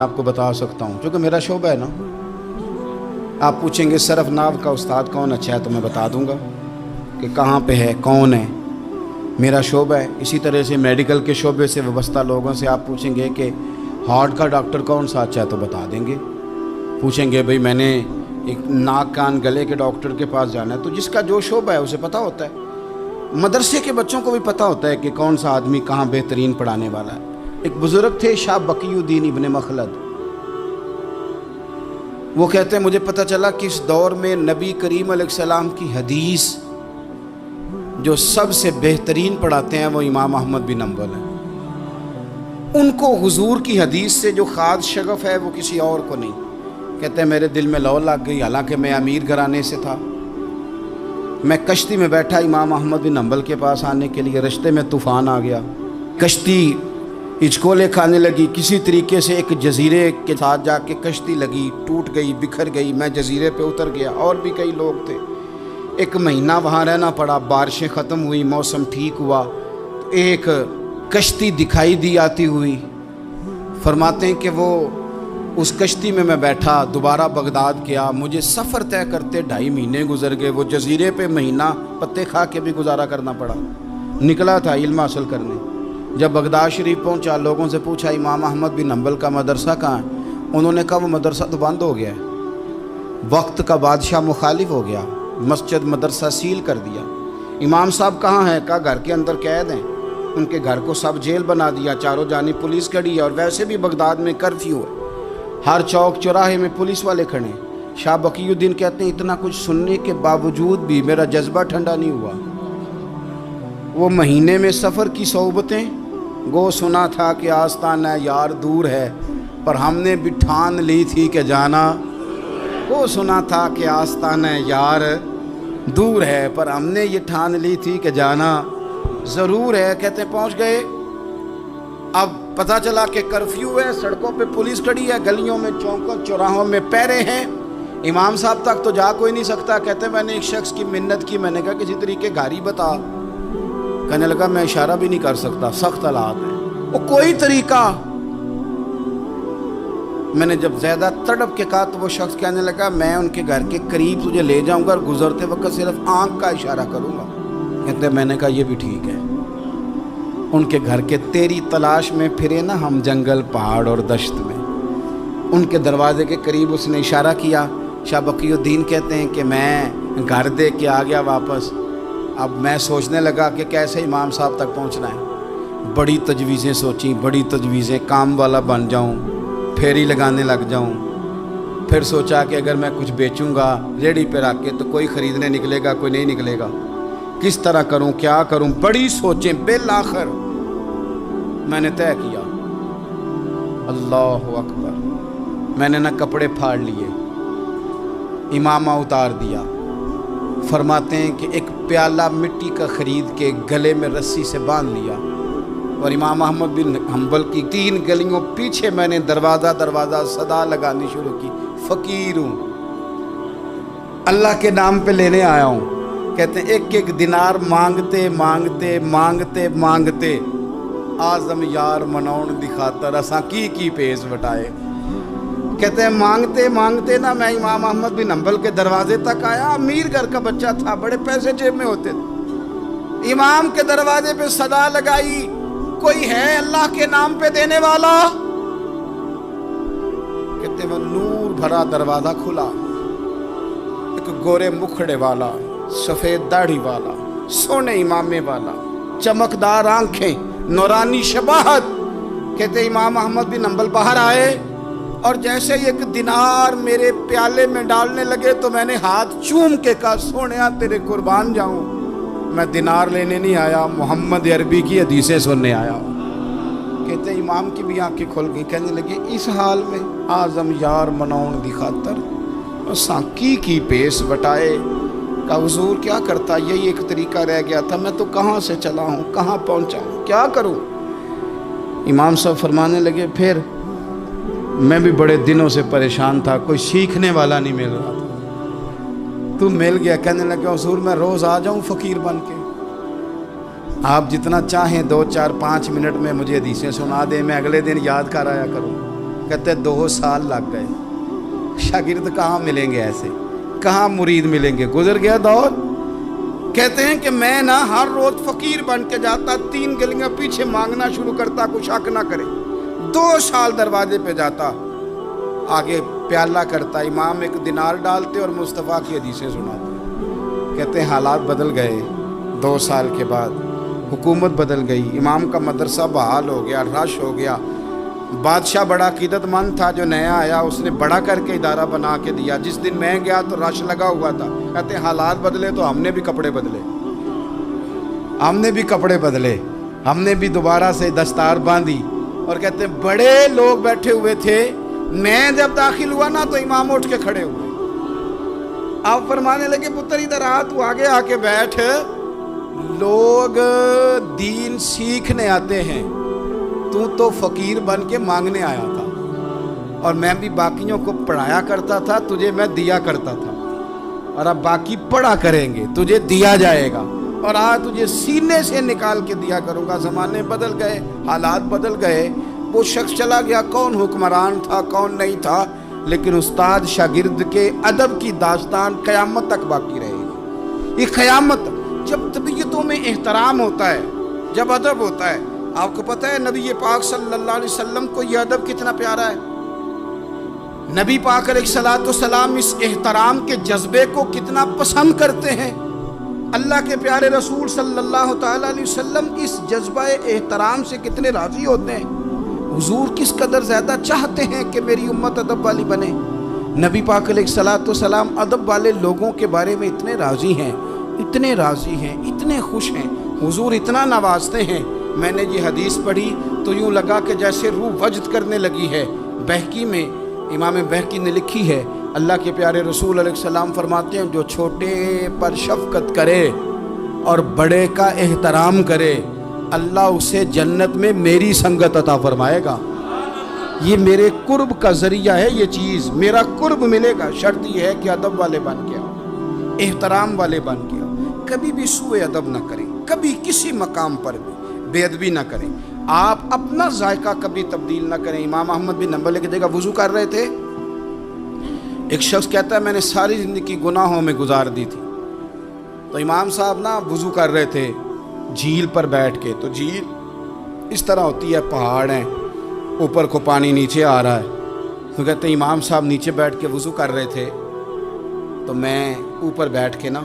आपको बता सकता हूँ क्योंकि मेरा शोबा है ना। आप पूछेंगे सरफ नाव का उस्ताद कौन अच्छा है तो मैं बता दूंगा कि कहाँ पे है, कौन है। मेरा शोबा है। इसी तरह से मेडिकल के शोबे से वाबस्ता लोगों से आप पूछेंगे कि हार्ट का डॉक्टर कौन सा अच्छा है तो बता देंगे। पूछेंगे भाई मैंने एक नाक कान गले के डॉक्टर के पास जाना है, तो जिसका जो शोबा है उसे पता होता है। मदरसे के बच्चों को भी पता होता है कि कौन सा आदमी कहाँ बेहतरीन पढ़ाने वाला है। एक बुजुर्ग थे शाह बकीउद्दीन इब्ने मखलद, वो कहते हैं मुझे पता चला कि इस दौर में नबी करीम अलैहिस्सलाम की हदीस जो सबसे बेहतरीन पढ़ाते हैं वो इमाम अहमद बिन हंबल हैं। उनको हुजूर की हदीस से जो खास शगफ है वो किसी और को नहीं। कहते हैं मेरे दिल में लौ लग गई, हालांकि मैं अमीर घराने से था। मैं कश्ती में बैठा इमाम अहमद बिन हंबल के पास आने के लिए, रास्ते में तूफ़ान आ गया, कश्ती हिचकोले खाने लगी। किसी तरीके से एक जजीरे के साथ जाके कश्ती लगी, टूट गई, बिखर गई। मैं जजीरे पे उतर गया, और भी कई लोग थे। एक महीना वहाँ रहना पड़ा। बारिशें ख़त्म हुई, मौसम ठीक हुआ, तो एक कश्ती दिखाई दी आती हुई। फरमाते हैं कि वो उस कश्ती में मैं बैठा, दोबारा बगदाद गया। मुझे सफ़र तय करते 2.5 महीने गुजर गए। वो जजीरे पे महीना पत्ते खा के भी गुजारा करना पड़ा। निकला था इल्म हासिल करने। जब बगदाद शरीफ पहुंचा, लोगों से पूछा इमाम अहमद बिन हंबल का मदरसा कहाँ है। उन्होंने कहा वो मदरसा तो बंद हो गया है, वक्त का बादशाह मुखालिफ हो गया, मस्जिद मदरसा सील कर दिया। इमाम साहब कहाँ हैं? कहा घर के अंदर कैद हैं। उनके घर को सब जेल बना दिया, चारों जानिब पुलिस खड़ी है, और वैसे भी बगदाद में कर्फ्यू है, हर चौक चौराहे में पुलिस वाले खड़े। शाह बकीउद्दीन कहते हैं इतना कुछ सुनने के बावजूद भी मेरा जज्बा ठंडा नहीं हुआ। वो महीने में सफ़र की सोबतें गो सुना था कि आस्ताना यार दूर है, पर हमने भी ठान ली थी कि जाना। वो सुना था कि आस्ताना यार दूर है, पर हमने ये ठान ली थी कि जाना ज़रूर है। कहते पहुंच गए। अब पता चला कि कर्फ्यू है, सड़कों पे पुलिस खड़ी है, गलियों में चौकों चौराहों में पैरे हैं। इमाम साहब तक तो जा कोई नहीं सकता। कहते मैंने एक शख्स की मिन्नत की, मैंने कहा किसी तरीके गाड़ी बता। कहने लगा मैं इशारा भी नहीं कर सकता, सख्त हालात है। वो कोई तरीका। मैंने जब ज़्यादा तड़प के कहा तो वो शख्स कहने लगा मैं उनके घर के करीब तुझे ले जाऊंगा और गुजरते वक्त सिर्फ आंख का इशारा करूंगा। कहते मैंने कहा ये भी ठीक है। उनके घर के तेरी तलाश में फिरे ना हम जंगल पहाड़ और दश्त में। उनके दरवाजे के करीब उसने इशारा किया। शाह बकीउद्दीन कहते हैं कि मैं घर दे के आ गया वापस। अब मैं सोचने लगा कि कैसे इमाम साहब तक पहुंचना है। बड़ी तजवीज़ें सोची, बड़ी तजवीज़ें, काम वाला बन जाऊं, फेरी लगाने लग जाऊं। फिर सोचा कि अगर मैं कुछ बेचूंगा रेडी पे रख के तो कोई ख़रीदने निकलेगा, कोई नहीं निकलेगा। किस तरह करूं, क्या करूं, बड़ी सोचें। बिल आखिर मैंने तय किया, अल्लाह अकबर। मैंने ना कपड़े फाड़ लिए, इमामा उतार दिया। फरमाते हैं कि एक प्याला मिट्टी का ख़रीद के गले में रस्सी से बांध लिया, और इमाम अहमद बिन हंबल की 3 गलियों पीछे मैंने दरवाज़ा दरवाज़ा सदा लगानी शुरू की, फ़कीर हूँ, अल्लाह के नाम पे लेने आया हूँ। कहते हैं एक एक दिनार मांगते मांगते मांगते मांगते आज़म यार मनौन दिखाता रसा की पेश बटाए। कहते हैं मांगते मांगते ना मैं इमाम अहमद बिन हंबल के दरवाजे तक आया। अमीर घर का बच्चा था, बड़े पैसे जेब में होते थे। इमाम के दरवाजे पे सदा लगाई, कोई है अल्लाह के नाम पे देने वाला? कहते वो नूर भरा दरवाजा खुला। एक गोरे मुखड़े वाला, सफेद दाढ़ी वाला, सोने इमामे वाला, चमकदार आंखें, नूरानी शबाहत। कहते इमाम अहमद बिन हंबल बाहर आए, और जैसे एक दिनार मेरे प्याले में डालने लगे तो मैंने हाथ चूम के कहा सोनिया तेरे कुर्बान जाऊं, मैं दिनार लेने नहीं आया, मोहम्मद अरबी की हदीसें सुनने आया हूँ। कहते इमाम की भी आंखें खुल गई। कहने लगे इस हाल में आज़म यार मनौन दी खातर साकी की पेश बटाए। का हुजूर क्या करता, यही एक तरीका रह गया था। मैं तो कहाँ से चला हूँ, कहाँ पहुँचा हूँ, क्या करूँ? इमाम साहब फरमाने लगे फिर मैं भी बड़े दिनों से परेशान था, कोई सीखने वाला नहीं मिल रहा था, तू मिल गया। कहने लगे हुजूर मैं रोज़ आ जाऊं फ़कीर बन के, आप जितना चाहें 2, 4, 5 मिनट में मुझे हदीसें सुना दें, मैं अगले दिन याद कर आया करूं। کہتے 2 سال لگ گئے. شاگرد کہاں ملیں گے ایسے, کہاں مرید ملیں گے, گزر گیا دور. کہتے ہیں کہ میں نا ہر روز فقیر بن کے جاتا, 3 گلیاں پیچھے مانگنا شروع کرتا, کچھ حق نہ کرے. 2 سال دروازے پہ جاتا, آگے پیالہ کرتا, امام 1 دینار ڈالتے اور مصطفیٰ کی حدیثیں سناتے. کہتے ہیں حالات بدل گئے. 2 سال کے بعد حکومت بدل گئی, امام کا مدرسہ بحال ہو گیا, رش ہو گیا. بادشاہ بڑا عقیدت مند تھا جو نیا آیا, اس نے بڑا کر کے ادارہ بنا کے دیا. جس دن میں گیا تو رش لگا ہوا تھا. کہتے ہیں حالات بدلے تو ہم نے بھی کپڑے بدلے, ہم نے بھی دوبارہ سے دستار باندھی. اور کہتے ہیں بڑے لوگ بیٹھے ہوئے تھے, میں جب داخل ہوا نا تو امام اٹھ کے کھڑے ہوئے. آپ فرمانے لگے پتر ادھر آ, تو آگے آ کے بیٹھ. لوگ دین سیکھنے آتے ہیں, تو فقیر بن کے مانگنے آیا تھا. اور میں بھی باقیوں کو پڑھایا کرتا تھا, تجھے میں دیا کرتا تھا. اور اب باقی پڑھا کریں گے, تجھے دیا جائے گا, اور آج تجھے سینے سے نکال کے دیا کروں گا. زمانے بدل گئے, حالات بدل گئے. وہ شخص چلا گیا, کون حکمران تھا کون نہیں تھا, لیکن استاد شاگرد کے ادب کی داستان قیامت تک باقی رہے گی. یہ قیامت, جب طبیعتوں میں احترام ہوتا ہے, جب ادب ہوتا ہے. آپ کو پتہ ہے نبی پاک صلی اللہ علیہ وسلم کو یہ ادب کتنا پیارا ہے. نبی پاک علیہ الصلوۃ والسلام اس احترام کے جذبے کو کتنا پسند کرتے ہیں. اللہ کے پیارے رسول صلی اللہ تعالیٰ علیہ وسلم اس جذبہ احترام سے کتنے راضی ہوتے ہیں. حضور کس قدر زیادہ چاہتے ہیں کہ میری امت ادب والی بنے. نبی پاک علیہ الصلوۃ والسلام ادب والے لوگوں کے بارے میں اتنے راضی ہیں, اتنے راضی ہیں, اتنے خوش ہیں. حضور اتنا نوازتے ہیں. میں نے یہ حدیث پڑھی تو یوں لگا کہ جیسے روح وجد کرنے لگی ہے. بہقی میں امام بہقی نے لکھی ہے, اللہ کے پیارے رسول علیہ السلام فرماتے ہیں جو چھوٹے پر شفقت کرے اور بڑے کا احترام کرے, اللہ اسے جنت میں میری سنگت عطا فرمائے گا. یہ میرے قرب کا ذریعہ ہے, یہ چیز میرا قرب ملے گا. شرط یہ ہے کہ ادب والے بن کے آؤ, احترام والے بن کے آؤ. کبھی بھی سوء ادب نہ کریں, کبھی کسی مقام پر بھی بے ادبی نہ کریں. آپ اپنا ذائقہ کبھی تبدیل نہ کریں. امام احمد بن حنبل کی جگہ وضو کر رہے تھے. ایک شخص کہتا ہے میں نے ساری زندگی گناہوں میں گزار دی تھی. تو امام صاحب نا وضو کر رہے تھے جھیل پر بیٹھ کے. تو جھیل اس طرح ہوتی ہے, پہاڑ ہیں, اوپر کو پانی نیچے آ رہا ہے. تو کہتے ہیں امام صاحب نیچے بیٹھ کے وضو کر رہے تھے, تو میں اوپر بیٹھ کے نا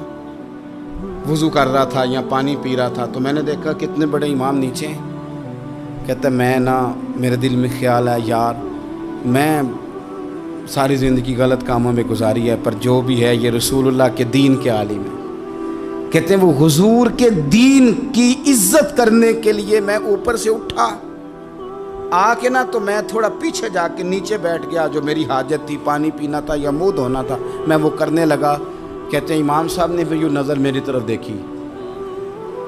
وضو کر رہا تھا یا پانی پی رہا تھا. تو میں نے دیکھا کتنے بڑے امام نیچے ہیں. کہتا ہے میں نا میرے دل میں خیال ہے یار میں ساری زندگی غلط کاموں میں گزاری ہے, پر جو بھی ہے یہ رسول اللہ کے دین کے عالم ہے. کہتے ہیں وہ حضور کے دین کی عزت کرنے کے لیے میں اوپر سے اٹھا آ کے نا, تو میں تھوڑا پیچھے جا کے نیچے بیٹھ گیا. جو میری حاجت تھی, پانی پینا تھا یا منہ دھونا تھا, میں وہ کرنے لگا. کہتے ہیں امام صاحب نے بھی یوں نظر میری طرف دیکھی,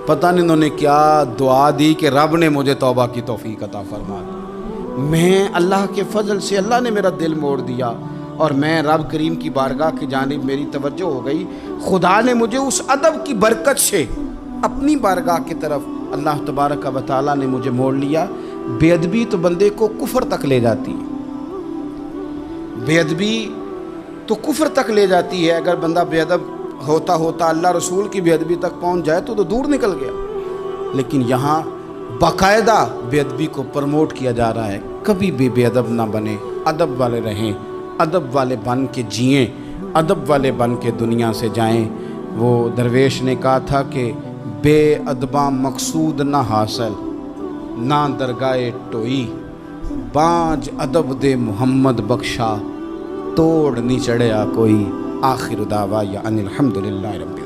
پتہ نہیں انہوں نے کیا دعا دی کہ رب نے مجھے توبہ کی توفیق عطا فرما دی. میں اللہ کے فضل سے اللہ نے میرا دل موڑ دیا اور میں رب کریم کی بارگاہ کی جانب میری توجہ ہو گئی. خدا نے مجھے اس ادب کی برکت سے اپنی بارگاہ کی طرف اللہ تبارک و تعالیٰ نے مجھے موڑ لیا. بے ادبی تو بندے کو کفر تک لے جاتی ہے, بے ادبی تو کفر تک لے جاتی ہے. اگر بندہ بے ادب ہوتا ہوتا اللہ رسول کی بے ادبی تک پہنچ جائے تو دور نکل گیا. لیکن یہاں باقاعدہ بے ادبی کو پروموٹ کیا جا رہا ہے. کبھی بھی بے ادب نہ بنے, ادب والے رہیں, ادب والے بن کے جئیں, ادب والے بن کے دنیا سے جائیں. وہ درویش نے کہا تھا کہ بے ادباں مقصود نہ حاصل, نہ درگاہ ٹوئی, بانج ادب دے محمد بخشا, توڑ نہیں چڑھیا کوئی. آخر دعوایا ان الحمدللہ رب